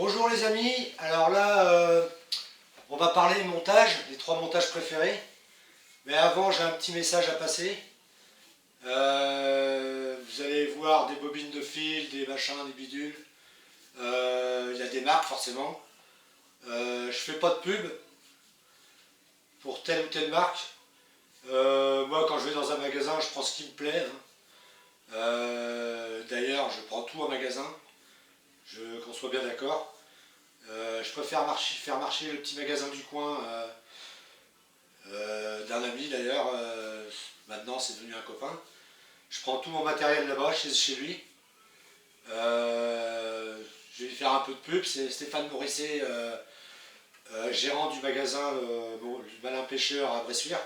Bonjour les amis, alors là on va parler montage, les 3 montages préférés. Mais avant j'ai un petit message à passer. Vous allez voir des bobines de fil, des machins, des bidules. Il y a des marques forcément. Je fais pas de pub pour telle ou telle marque. Moi quand je vais dans un magasin je prends ce qui me plaît, hein. D'ailleurs je prends tout en magasin, qu'on soit bien d'accord. Je préfère faire marcher le petit magasin du coin d'un ami d'ailleurs. Maintenant c'est devenu un copain. Je prends tout mon matériel là-bas chez lui. Je vais lui faire un peu de pub. C'est Stéphane Morisset, gérant du magasin du Malin Pêcheur à Bressuire.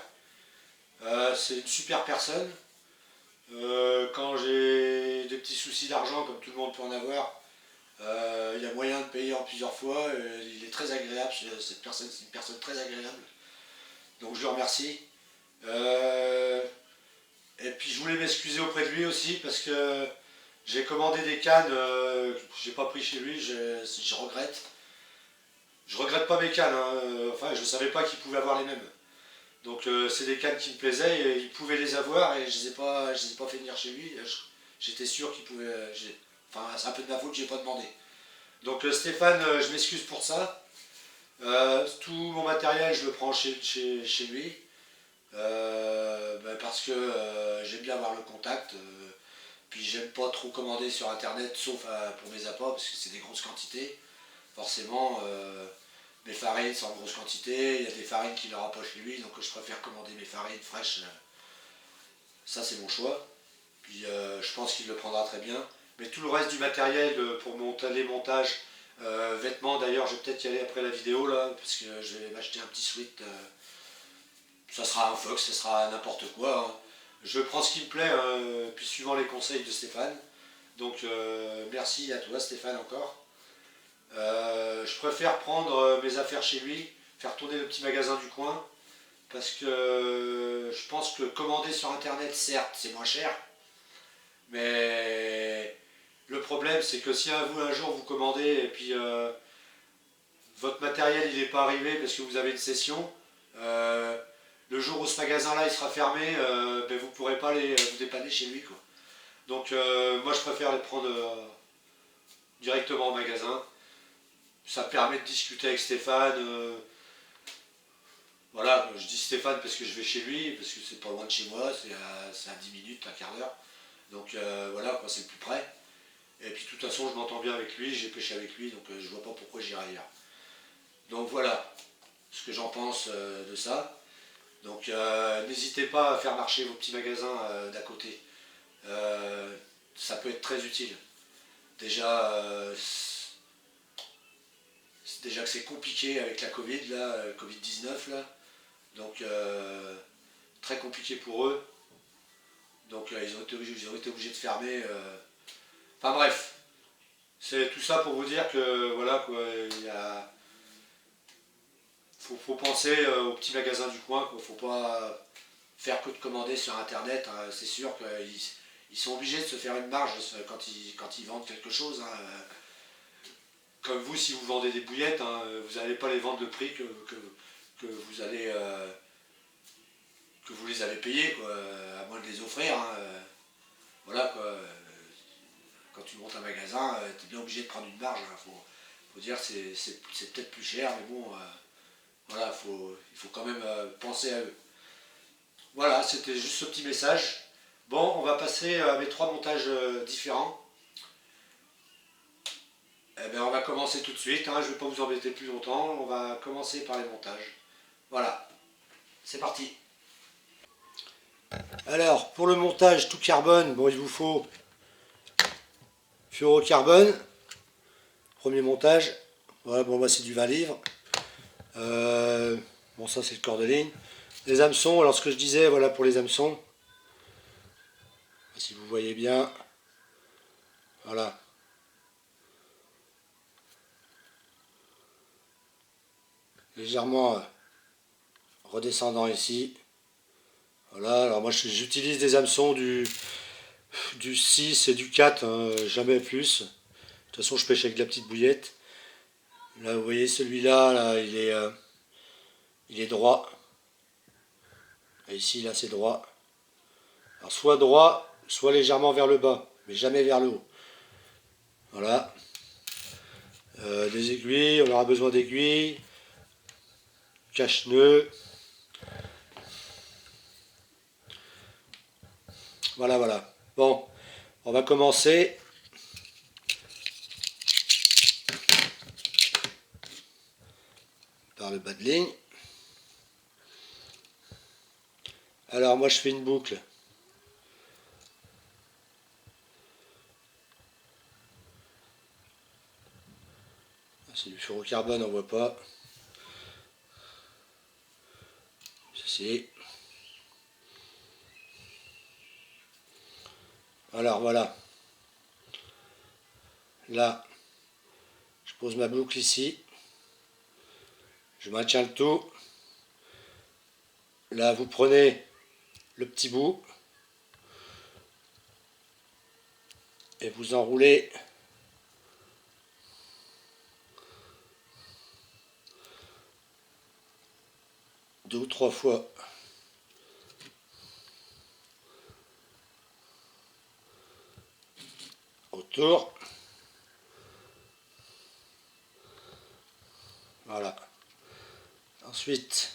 C'est une super personne. Quand j'ai des petits soucis d'argent, comme tout le monde peut en avoir, il y a moyen de payer en plusieurs fois. Il est très agréable. Cette personne, c'est une personne très agréable. Donc je le remercie. Et puis je voulais m'excuser auprès de lui aussi parce que j'ai commandé des cannes que j'ai pas pris chez lui. Je regrette. Je regrette pas mes cannes, hein. Enfin, je savais pas qu'il pouvait avoir les mêmes. Donc c'est des cannes qui me plaisaient et il pouvait les avoir et je les ai pas fait venir chez lui. J'étais sûr qu'il pouvait. Enfin, c'est un peu de ma faute, j'ai pas demandé. Donc Stéphane, je m'excuse pour ça. Tout mon matériel, je le prends chez lui. Parce que j'aime bien avoir le contact. Puis j'aime pas trop commander sur internet, sauf pour mes appâts, parce que c'est des grosses quantités. Forcément, mes farines sont en grosse quantité. Il y a des farines qu'il n'aura pas chez lui, donc je préfère commander mes farines fraîches. Ça, c'est mon choix. Puis je pense qu'il le prendra très bien. Mais tout le reste du matériel pour les montages, vêtements d'ailleurs, je vais peut-être y aller après la vidéo là, parce que je vais m'acheter un petit sweat. Ça sera un Fox, ça sera n'importe quoi, hein. Je prends ce qui me plaît, hein, puis suivant les conseils de Stéphane. Donc merci à toi Stéphane encore. Je préfère prendre mes affaires chez lui, faire tourner le petit magasin du coin, parce que je pense que commander sur internet, certes, c'est moins cher, mais le problème c'est que si un jour vous commandez et puis votre matériel il n'est pas arrivé parce que vous avez une session, le jour où ce magasin-là il sera fermé, vous ne pourrez pas vous dépanner chez lui, quoi. Donc moi je préfère les prendre directement au magasin. Ça me permet de discuter avec Stéphane. Voilà, je dis Stéphane parce que je vais chez lui, parce que c'est pas loin de chez moi, c'est à 10 minutes, un quart d'heure. Donc voilà, quoi, c'est le plus près. Et puis de toute façon je m'entends bien avec lui, j'ai pêché avec lui, donc je vois pas pourquoi j'irai ailleurs. Donc voilà ce que j'en pense de ça. Donc n'hésitez pas à faire marcher vos petits magasins d'à côté. Ça peut être très utile. Déjà, déjà que c'est compliqué avec la Covid, là, Covid-19, là. Donc très compliqué pour eux. Donc ils ont été obligés de fermer. Enfin bref, c'est tout ça pour vous dire que voilà quoi, faut penser aux petits magasins du coin, quoi. Faut pas faire que de commander sur internet, hein. C'est sûr qu'ils sont obligés de se faire une marge quand ils vendent quelque chose, hein. Comme vous, si vous vendez des bouillettes, hein, vous n'allez pas les vendre le prix que vous les avez payés, quoi, à moins de les offrir, hein. Voilà quoi. Quand tu montes un magasin, tu es bien obligé de prendre une marge, hein. Faut dire c'est peut-être plus cher, mais bon, voilà, il faut quand même penser à eux. Voilà, c'était juste ce petit message. Bon, on va passer à mes 3 montages différents. Eh bien, on va commencer tout de suite, hein. Je ne vais pas vous embêter plus longtemps. On va commencer par les montages. Voilà, c'est parti. Alors, pour le montage tout carbone, bon, il vous faut fluorocarbone. Premier montage. Voilà, bon, bah, c'est du 20 livres. Bon, ça, c'est le corps de ligne. Les hameçons, alors ce que je disais, voilà pour les hameçons. Si vous voyez bien. Voilà. Légèrement redescendant ici. Voilà, alors moi j'utilise des hameçons du 6 et du 4, hein, jamais plus. De toute façon je pêche avec de la petite bouillette. Là, vous voyez celui-là, là, il est droit. Et ici, là, c'est droit. Alors, soit droit, soit légèrement vers le bas, mais jamais vers le haut. Voilà. Des aiguilles, on aura besoin d'aiguilles. Cache-nœud. Voilà, voilà. Bon, on va commencer. Par le bas de ligne. Alors, moi, je fais une boucle. C'est du fluorocarbone, on voit pas. Ceci. Alors, voilà. Là, je pose ma boucle ici. Je maintiens le tout. Là, vous prenez le petit bout et vous enroulez deux ou trois fois autour. Voilà. Ensuite,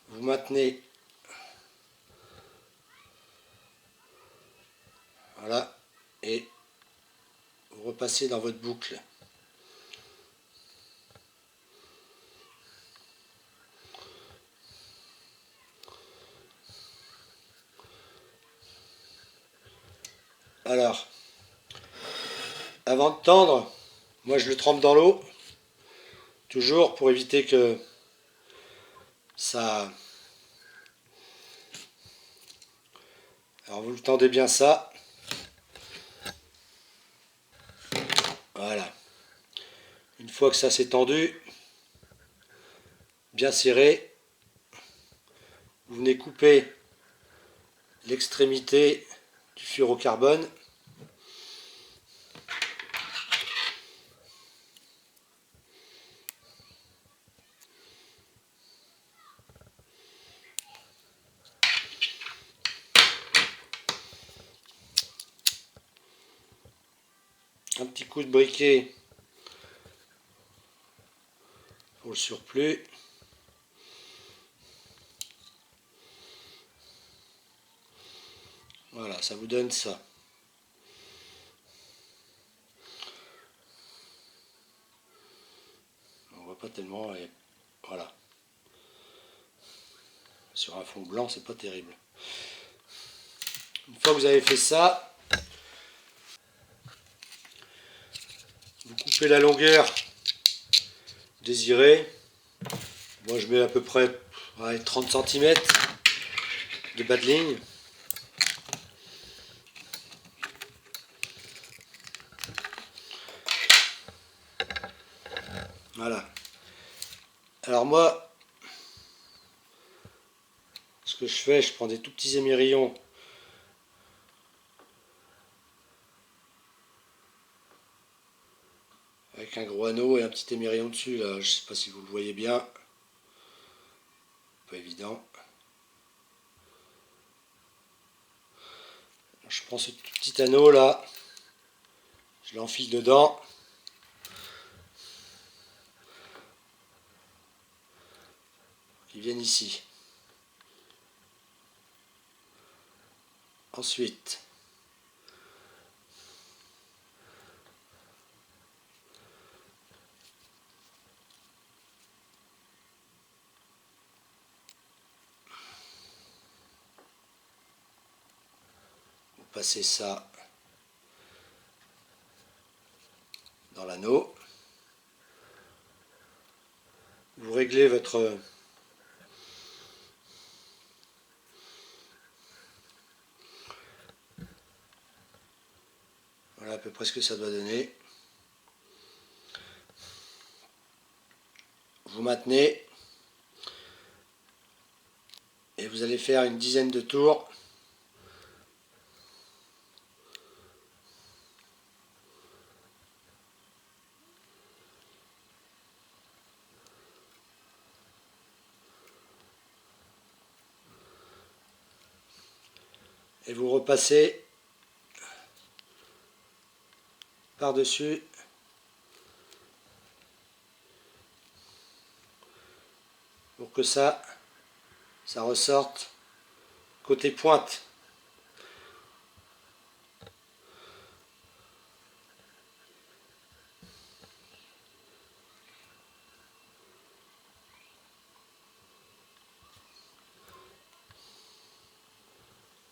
vous maintenez. Voilà. Et vous repassez dans votre boucle. Alors, avant de tendre, moi je le trempe dans l'eau, toujours pour éviter que ça... Alors vous le tendez bien ça. Voilà. Une fois que ça s'est tendu, bien serré, vous venez couper l'extrémité du fluorocarbone. Un petit coup de briquet pour le surplus. Voilà, ça vous donne ça. On voit pas tellement, et voilà. Sur un fond blanc, c'est pas terrible. Une fois que vous avez fait ça, vous coupez la longueur désirée. Moi, je mets à peu près 30 cm de bas de ligne. Voilà. Alors moi, ce que je fais, je prends des tout petits émerillons. Avec un gros anneau et un petit émerillon dessus, là, je sais pas si vous le voyez bien. Pas évident. Je prends ce petit anneau là, je l'enfile dedans. Ils viennent ici. Ensuite, vous passez ça dans l'anneau. Vous réglez votre voilà à peu près ce que ça doit donner. Vous maintenez et vous allez faire une dizaine de tours. et vous repassez par-dessus pour que ça ressorte côté pointe.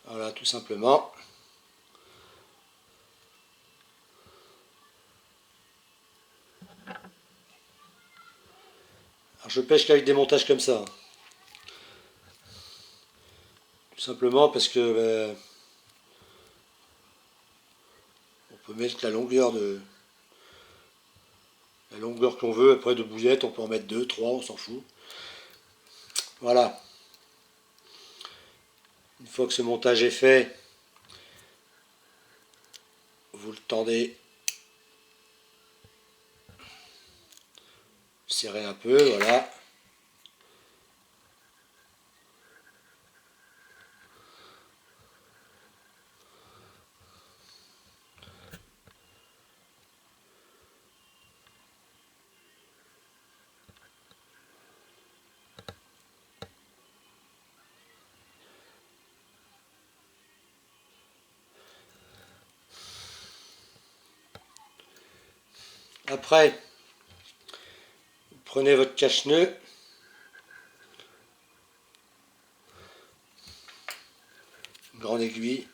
Voilà, tout simplement. Alors je pêche qu'avec des montages comme ça. Tout simplement parce que on peut mettre la longueur qu'on veut. Après de bouillettes, on peut en mettre 2, 3, on s'en fout. Voilà. Une fois que ce montage est fait, vous le tendez, serrez un peu, voilà. Après, vous prenez votre cache-nœud, une grande aiguille,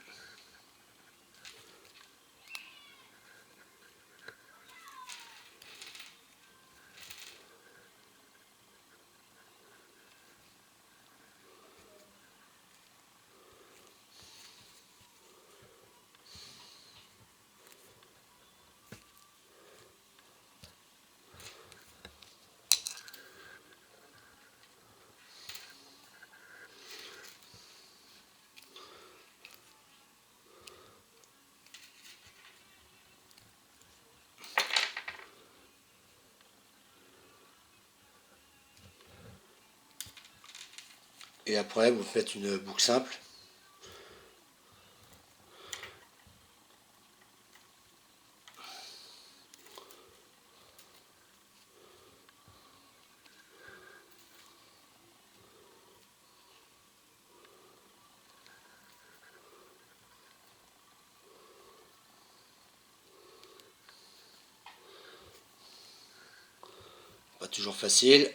et après vous faites une boucle simple. Pas toujours facile.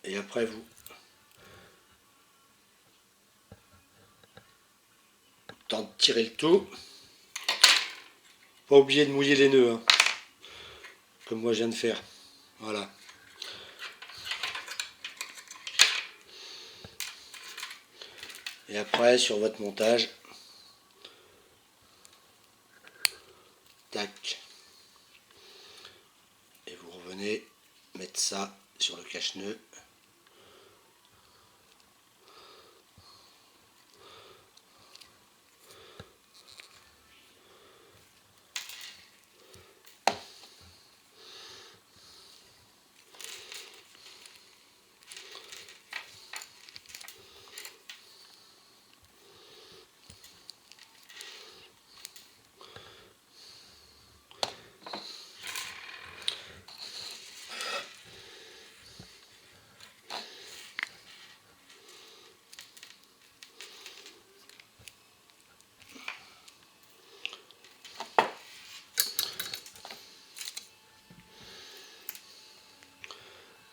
Et après vous tentez de tirer le tout. Pas oublier de mouiller les nœuds, hein, comme moi je viens de faire. Voilà. Et après, sur votre montage, tac, et vous revenez mettre ça sur le cache-nœud.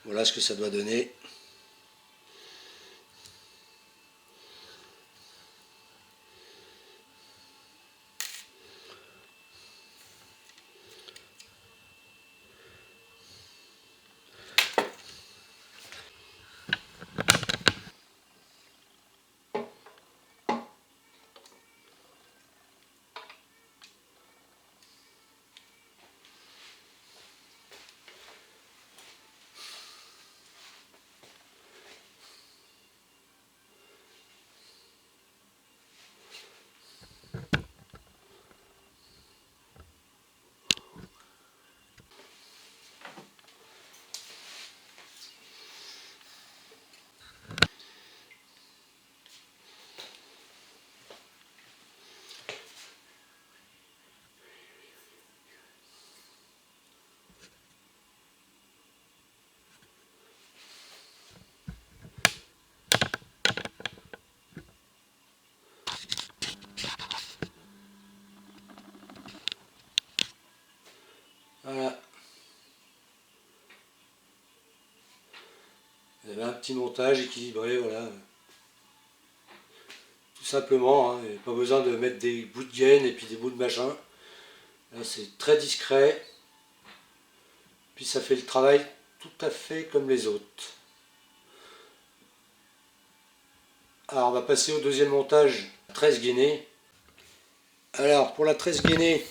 Voilà ce que ça doit donner. Voilà. Vous avez un petit montage équilibré, voilà. Tout simplement, hein. Il n'y a pas besoin de mettre des bouts de gaine et puis des bouts de machin. Là, c'est très discret. Puis ça fait le travail tout à fait comme les autres. Alors on va passer au deuxième montage, 13 gainée. Alors pour la 13 gainée,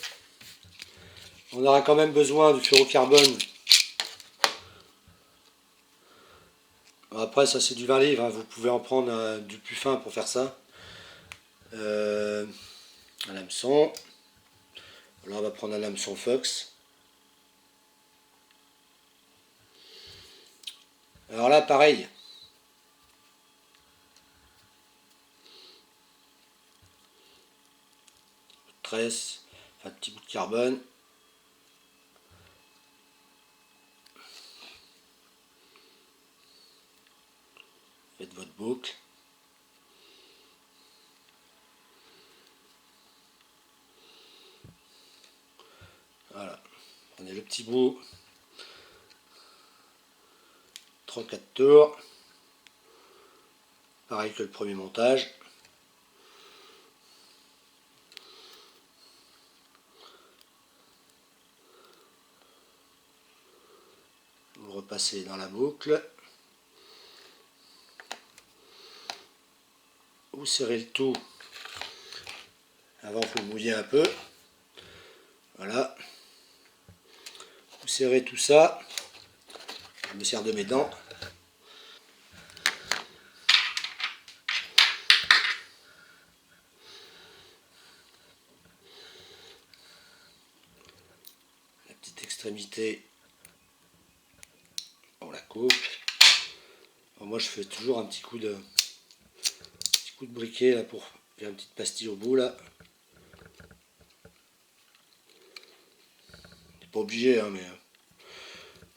on aura quand même besoin du fluorocarbone. Après ça c'est du 20 livres, hein. Vous pouvez en prendre du plus fin pour faire ça. Un hameçon. Là on va prendre un hameçon Fox. Alors là pareil. Tresse, enfin petit bout de carbone. Faites votre boucle. Voilà. Prenez le petit bout. 3-4 tours. Pareil que le premier montage. Vous repassez dans la boucle. Vous serrez le tout. Avant, il faut le mouiller un peu. Voilà. Vous serrez tout ça. Je me sers de mes dents. La petite extrémité, on la coupe. Alors moi, je fais toujours un petit coup de briquet là pour faire une petite pastille au bout là. C'est pas obligé, hein, mais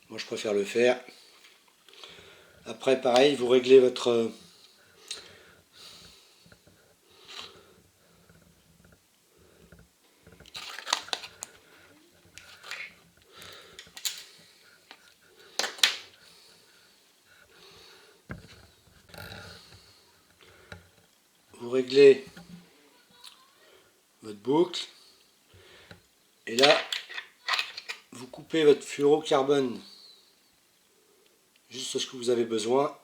moi je préfère le faire. Après, pareil, vous réglez votre votre boucle. Et là, vous coupez votre fluorocarbone juste ce que vous avez besoin,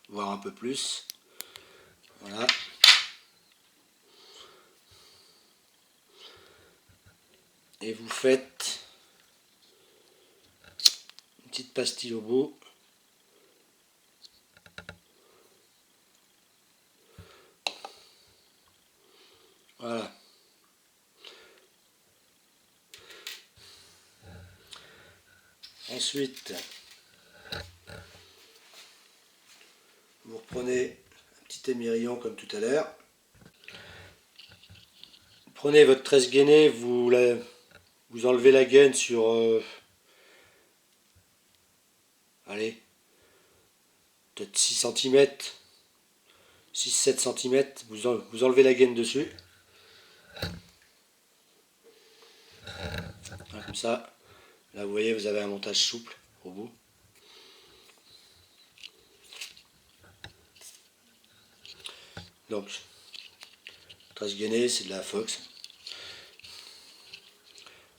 voire un peu plus. Voilà. Et vous faites une petite pastille au bout. Voilà. Ensuite, vous reprenez un petit émerillon comme tout à l'heure. Prenez votre tresse gainée, vous enlevez la gaine sur allez, peut-être 6 cm, 6-7 cm, vous enlevez la gaine dessus. Voilà, comme ça, là vous voyez, vous avez un montage souple au bout. Donc, tresse gainée, c'est de la Fox.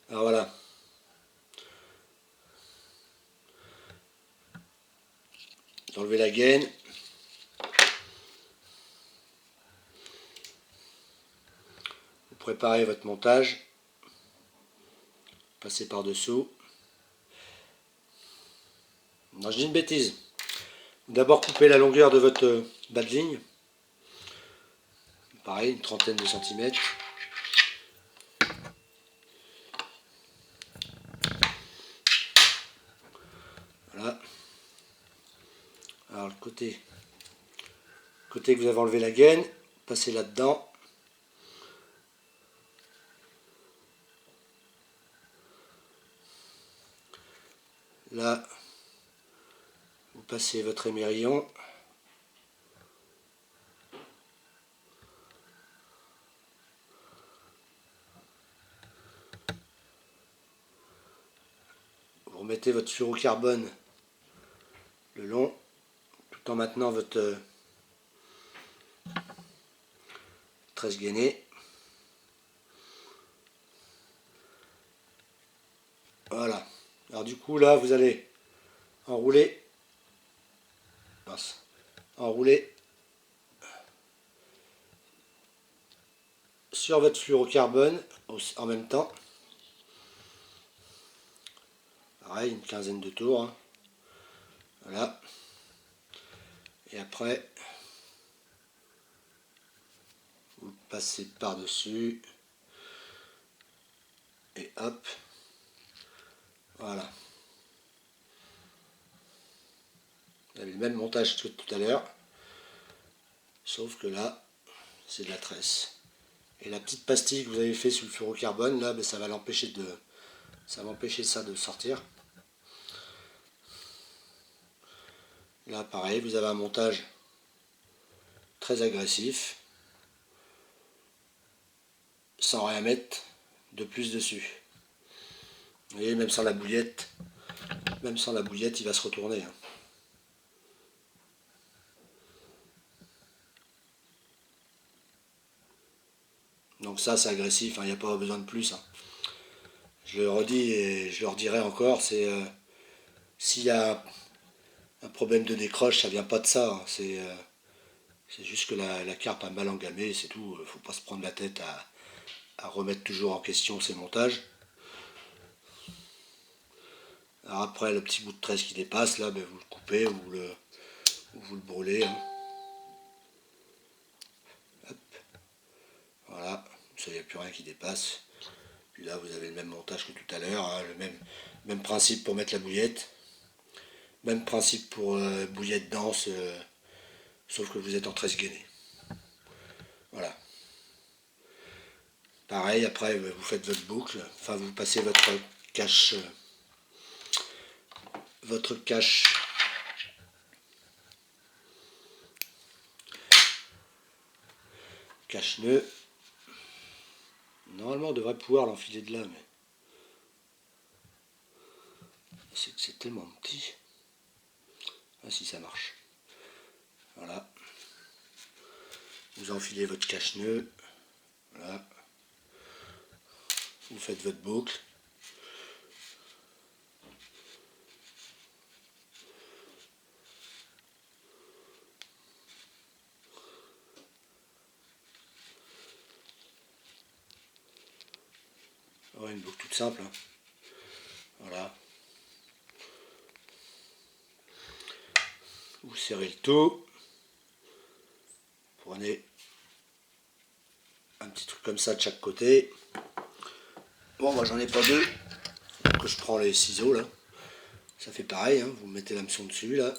Alors voilà. Vous enlevez la gaine. Vous préparez votre montage. Passez par-dessous. Non, je dis une bêtise. D'abord coupez la longueur de votre bas de ligne. Pareil, une trentaine de centimètres. Voilà. Alors le côté que vous avez enlevé la gaine, passez là-dedans. Là, vous passez votre émerillon. vous mettez votre fluorocarbone le long, tout en maintenant votre tresse gainée. Voilà. Alors du coup là vous allez enrouler sur votre fluorocarbone en même temps. Pareil, une quinzaine de tours. Hein. Voilà. Et après, vous passez par-dessus. Et hop. Voilà. Vous avez le même montage que tout à l'heure. Sauf que là, c'est de la tresse. Et la petite pastille que vous avez fait sur le fluorocarbone, là, ben, ça va l'empêcher ça va empêcher ça de sortir. Là, pareil, vous avez un montage très agressif, sans rien mettre de plus dessus. Vous voyez, même sans la bouillette, il va se retourner. Hein. Donc ça, c'est agressif, il n'y a pas besoin de plus. Hein. Je le redis et je le redirai encore, c'est s'il y a un problème de décroche, ça vient pas de ça. Hein. C'est juste que la carpe a mal engamé, c'est tout. Faut pas se prendre la tête à remettre toujours en question ses montages. Alors après, le petit bout de tresse qui dépasse, là, ben, vous le coupez ou vous le brûlez. Hein. Hop. Voilà, ça, il n'y a plus rien qui dépasse. Puis là, vous avez le même montage que tout à l'heure, hein, le même principe pour mettre la bouillette. Même principe pour bouillette dense, sauf que vous êtes en tresse gainée. Voilà. Pareil, après, vous faites votre boucle, enfin, vous passez votre cache cache-nœud. Normalement, on devrait pouvoir l'enfiler de là, mais c'est que c'est tellement petit. Ah si, ça marche. Voilà. Vous enfilez votre cache-nœud. Voilà. Vous faites votre boucle. Ouais, une boucle toute simple. Hein. Voilà. Vous serrez le tout. Prenez un petit truc comme ça de chaque côté. Bon, moi j'en ai pas deux. Donc je prends les ciseaux là. Ça fait pareil, hein. Vous mettez l'hameçon dessus là.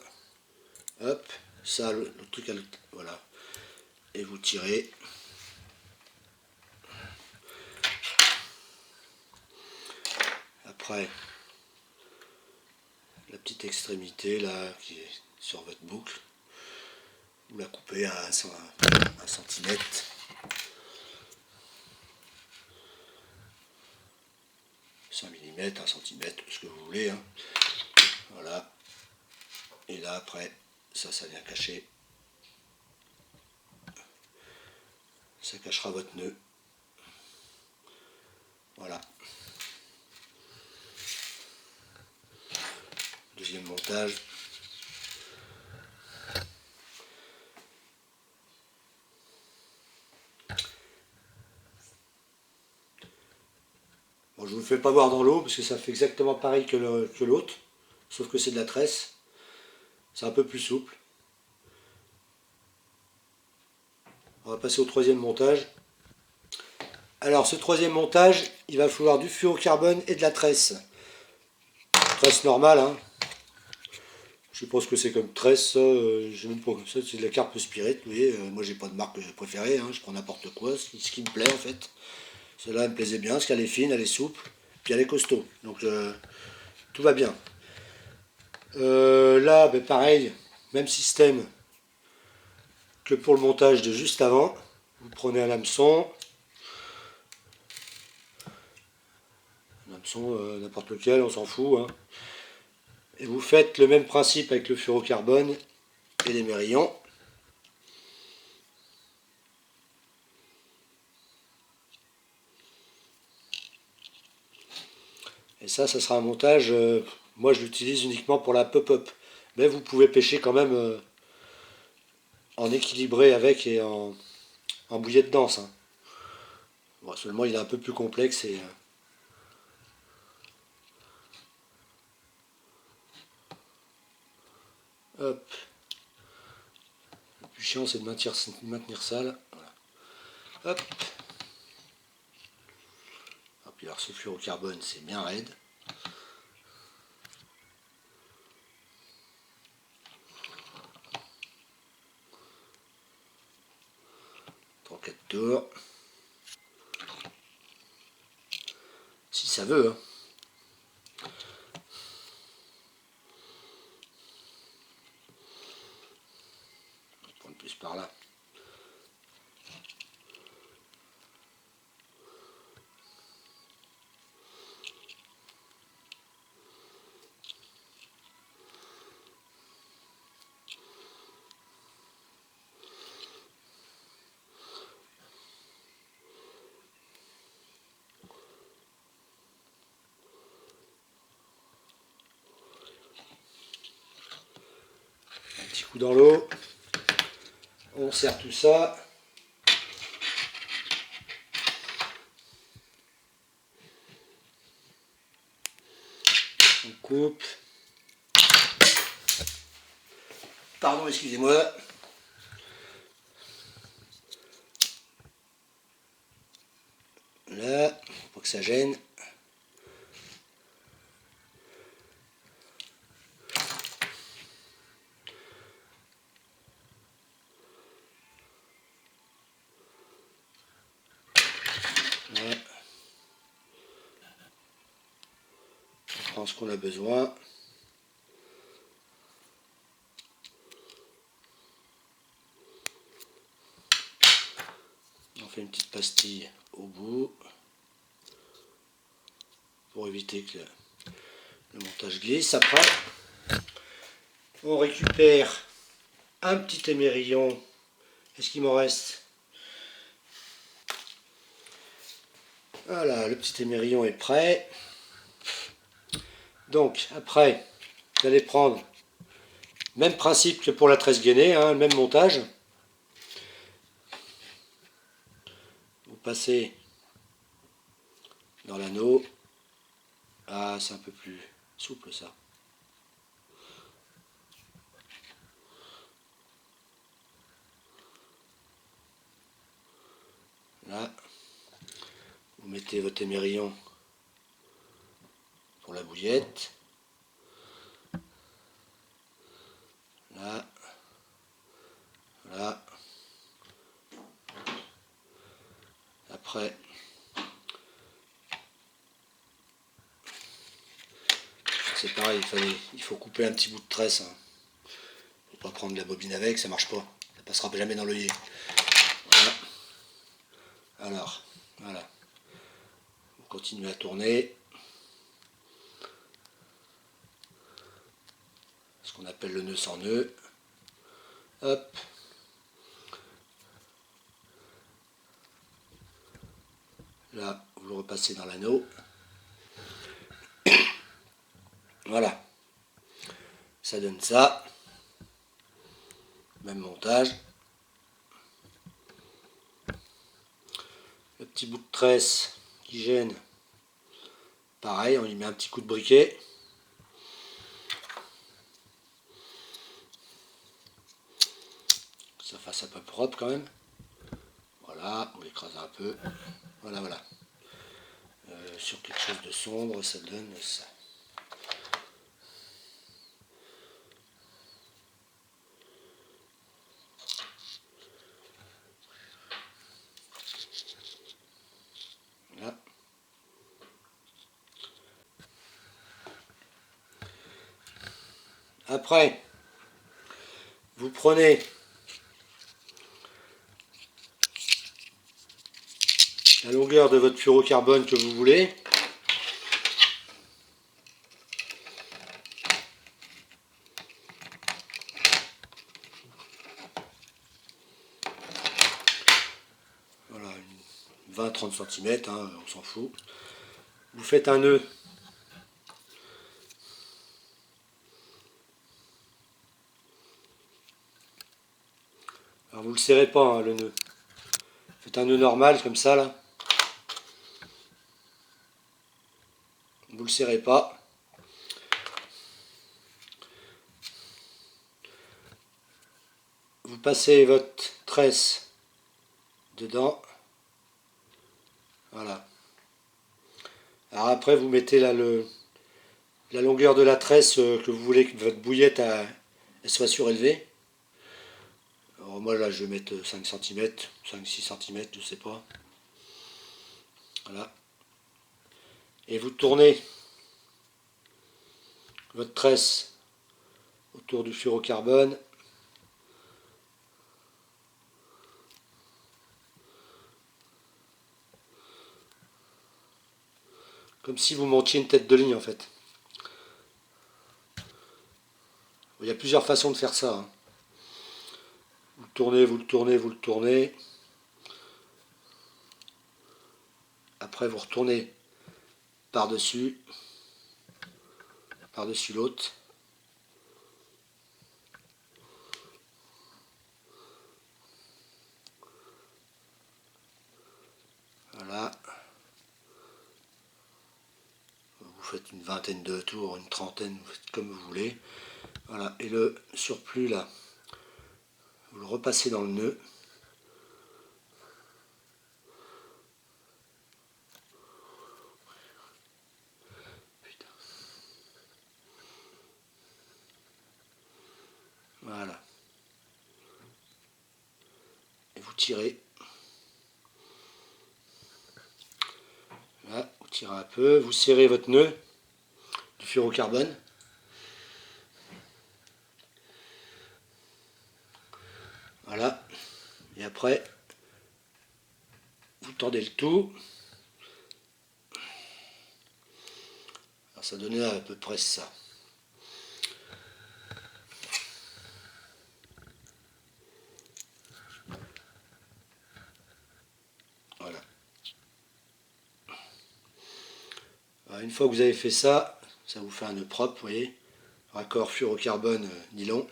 Hop. Ça, le truc à l'autre. Voilà. Et vous tirez. Après, la petite extrémité là qui est sur votre boucle, vous la coupez à 1 cm. 5 mm, 1 cm, ce que vous voulez. Hein. Voilà. Et là après, ça vient cacher. Ça cachera votre nœud. Voilà. Deuxième montage. Bon, je ne vous le fais pas voir dans l'eau parce que ça fait exactement pareil que l'autre, sauf que c'est de la tresse. C'est un peu plus souple. On va passer au troisième montage. Alors ce troisième montage, il va falloir du fluorocarbone et de la tresse. Tresse normale, hein. Je sais pas ce que c'est comme tresse, je même pas comme ça, c'est de la carpe spirit, vous voyez, moi j'ai pas de marque préférée, hein, je prends n'importe quoi, ce qui me plaît en fait. Celle-là elle me plaisait bien, parce qu'elle est fine, elle est souple, puis elle est costaud, donc tout va bien. Là, ben, pareil, même système que pour le montage de juste avant, vous prenez un hameçon, n'importe lequel, on s'en fout, hein. Et vous faites le même principe avec le fluorocarbone et l'émerillon. Et ça sera un montage, moi je l'utilise uniquement pour la pop-up. Mais vous pouvez pêcher quand même en équilibré avec et en bouillette dense. Hein. Bon, seulement il est un peu plus complexe et... hop. Le plus chiant c'est de maintenir ça là. Voilà. Hop. Et puis alors ce fluorocarbone c'est bien raide. Trois, 4 tours. Si ça veut. Hein. Je vais prendre plus par là. Un petit coup dans l'eau. On serre tout ça. On coupe. Pardon, excusez-moi. Là, pour que ça gêne. Là. On prend ce qu'on a besoin. On fait une petite pastille au bout pour éviter que le montage glisse. Après, on récupère un petit émerillon. Est-ce qu'il m'en reste? Voilà, le petit émerillon est prêt. Donc, après, vous allez prendre même principe que pour la tresse gainée, hein, le même montage. Vous passez dans l'anneau. Ah, c'est un peu plus souple ça. Là, vous mettez votre émerillon pour la bouillette. Là, là. Après, c'est pareil, il faut couper un petit bout de tresse. Hein. Faut pas prendre la bobine avec, ça marche pas. Ça passera jamais dans l'œillet. Voilà. Alors, voilà. On continue à tourner. Ce qu'on appelle le nœud sans nœud. Hop. Là, vous le repassez dans l'anneau. Voilà. Ça donne ça. Même montage. Le petit bout de tresse qui gêne. Pareil, on y met un petit coup de briquet. Que ça fasse un peu propre quand même. Voilà, on l'écrase un peu. Voilà, voilà. Sur quelque chose de sombre, ça donne ça. Là. Après, vous prenez la longueur de votre fluorocarbone que vous voulez. 30 cm, hein, on s'en fout. Vous faites un nœud. Alors vous le serrez pas, hein, le nœud. Faites un nœud normal comme ça là. Vous le serrez pas. Vous passez votre tresse dedans. Voilà. Alors après vous mettez là la longueur de la tresse que vous voulez que votre bouillette elle soit surélevée. Alors moi là je vais mettre 5 cm, 5-6 cm, je sais pas. Voilà. Et vous tournez votre tresse autour du fluorocarbone. Comme si vous montiez une tête de ligne en fait. Il y a plusieurs façons de faire ça. Hein. Vous le tournez, vous le tournez, vous le tournez. Après vous retournez par-dessus l'autre. Voilà. Vous faites une vingtaine de tours, une trentaine, vous faites comme vous voulez. Voilà. Et le surplus là, vous le repassez dans le nœud. Voilà. Et vous tirez. Là, vous tirez un peu, vous serrez votre nœud du fluorocarbone. Voilà. Et après, vous tordez le tout. Alors ça donnait à peu près ça. Voilà. Alors, une fois que vous avez fait ça, ça vous fait un nœud propre, vous voyez. Raccord fluorocarbone nylon.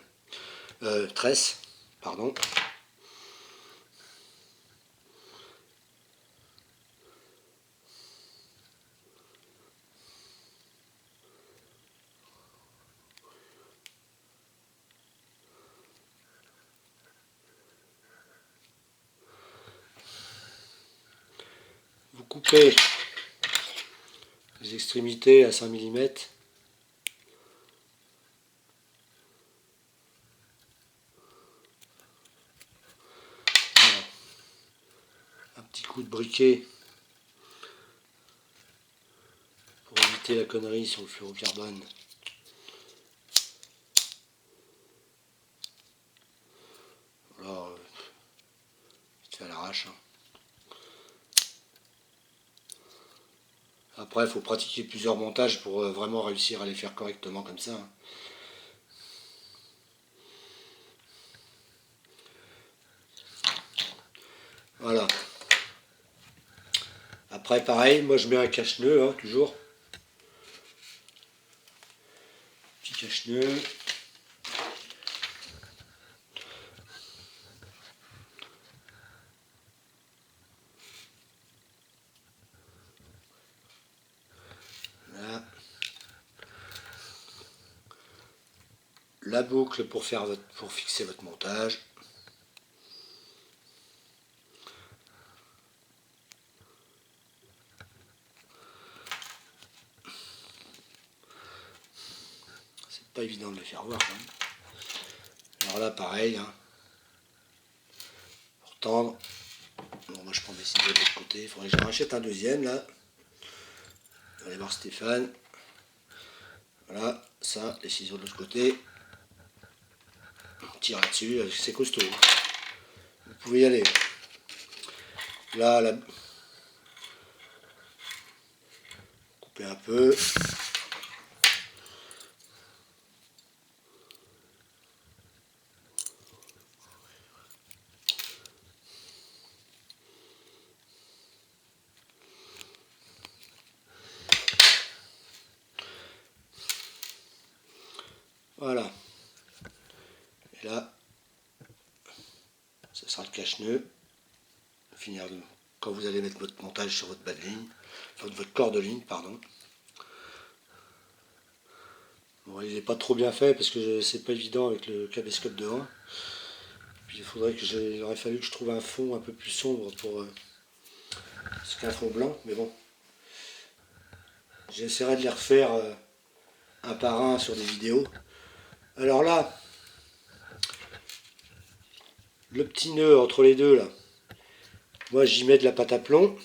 Tresse, pardon. Vous coupez les extrémités à 5 mm. Un petit coup de briquet pour éviter la connerie sur le fluorocarbone. Alors, c'est à l'arrache. Hein. Après, il faut pratiquer plusieurs montages pour vraiment réussir à les faire correctement comme ça. Hein. Voilà. Après, pareil, moi je mets un cache-nœud, hein, toujours. Petit cache-nœud. Là. La boucle pour fixer votre montage. C'est pas évident de le faire voir quand même. Alors là, pareil. Hein. Pour tendre. Bon, moi je prends mes ciseaux de l'autre côté. Il faudrait que j'en rachète un deuxième là. On va aller voir Stéphane. Voilà, ça, les ciseaux de l'autre côté. On tire là-dessus, c'est costaud. Vous pouvez y aller. Là, couper un peu. Voilà. Et là, ça sera le cache-nœud. Finir quand vous allez mettre votre montage sur votre bas de ligne, enfin votre corps de ligne, pardon. Bon, il n'est pas trop bien fait parce que c'est pas évident avec le caméscope devant. Puis il aurait fallu que je trouve un fond un peu plus sombre pour ce qu'un fond blanc, mais bon. J'essaierai de les refaire un par un sur des vidéos. Alors là, le petit nœud entre les deux là, moi j'y mets de la pâte à plomb.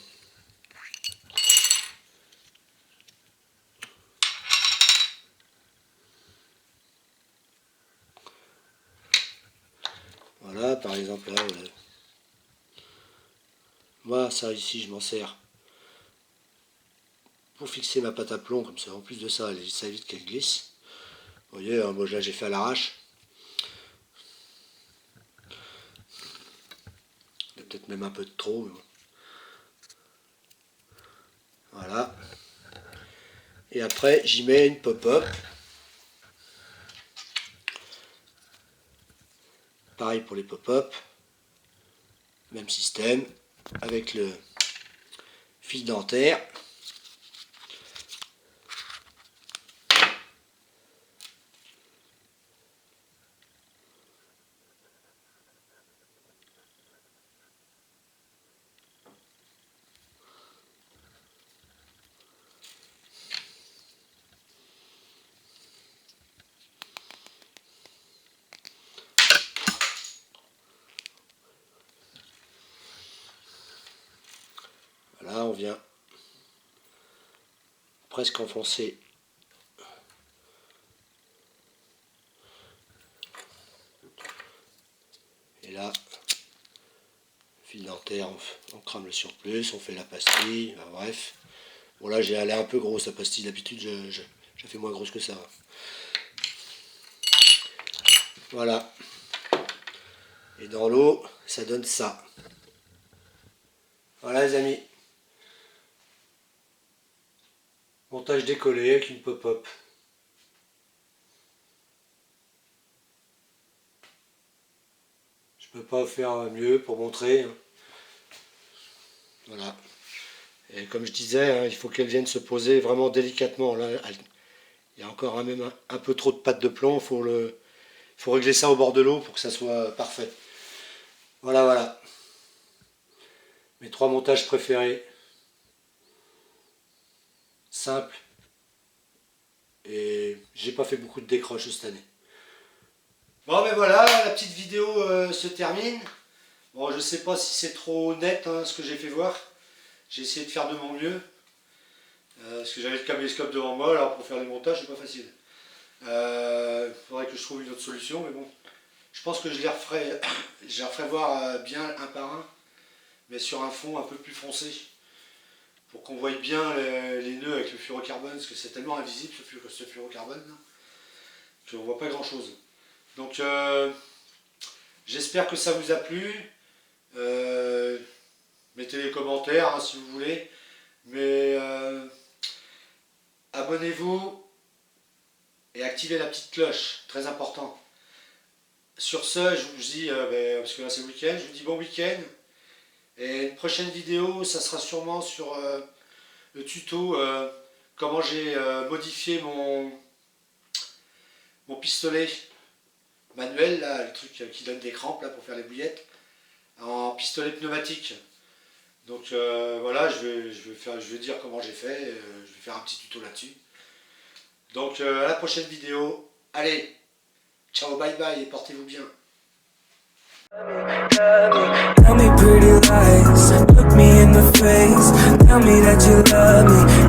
Voilà, par exemple là, voilà. Moi ça ici je m'en sers pour fixer ma pâte à plomb, comme ça en plus de ça, ça évite qu'elle glisse. Vous voyez, moi là j'ai fait à l'arrache. Il y a peut-être même un peu de trop, mais bon. Voilà. Et après j'y mets une pop-up. Pareil pour les pop-up. Même système. Avec le fil dentaire. Là, on vient presque enfoncer et là, fil dentaire, on crame le surplus, on fait la pastille, enfin, bref. Bon là, j'ai allé un peu grosse la pastille, d'habitude je fais moins grosse que ça. Voilà. Et dans l'eau, ça donne ça. Voilà les amis. Montage décollé avec une pop-up. Je peux pas faire mieux pour montrer. Voilà. Et comme je disais, il faut qu'elle vienne se poser vraiment délicatement. Là, il y a encore même un peu trop de pâte de plomb. Il faut régler ça au bord de l'eau pour que ça soit parfait. Voilà, voilà. Mes 3 montages préférés. Simple. Et j'ai pas fait beaucoup de décroches cette année. Bon ben voilà, la petite vidéo se termine. Bon, je sais pas si c'est trop net ce que j'ai fait voir. J'ai essayé de faire de mon mieux. Parce que j'avais le caméscope devant moi, alors pour faire les montages, c'est pas facile. Faudrait que je trouve une autre solution, mais bon. Je pense que je les referai voir bien un par un, mais sur un fond un peu plus foncé. Pour qu'on voie bien les nœuds avec le fluorocarbone, parce que c'est tellement invisible ce fluorocarbone, qu'on ne voit pas grand chose. Donc j'espère que ça vous a plu. Mettez les commentaires si vous voulez. Mais abonnez-vous et activez la petite cloche, très important. Sur ce, je vous dis, parce que là c'est le week-end, je vous dis bon week-end. Et une prochaine vidéo, ça sera sûrement sur le tuto comment j'ai modifié mon pistolet manuel, là, le truc qui donne des crampes là, pour faire les bouillettes, en pistolet pneumatique. Donc voilà, je vais dire comment j'ai fait, je vais faire un petit tuto là-dessus. Donc à la prochaine vidéo, allez, ciao, bye bye et portez-vous bien. Tell me pretty lies, look me in the face, tell me that you love me.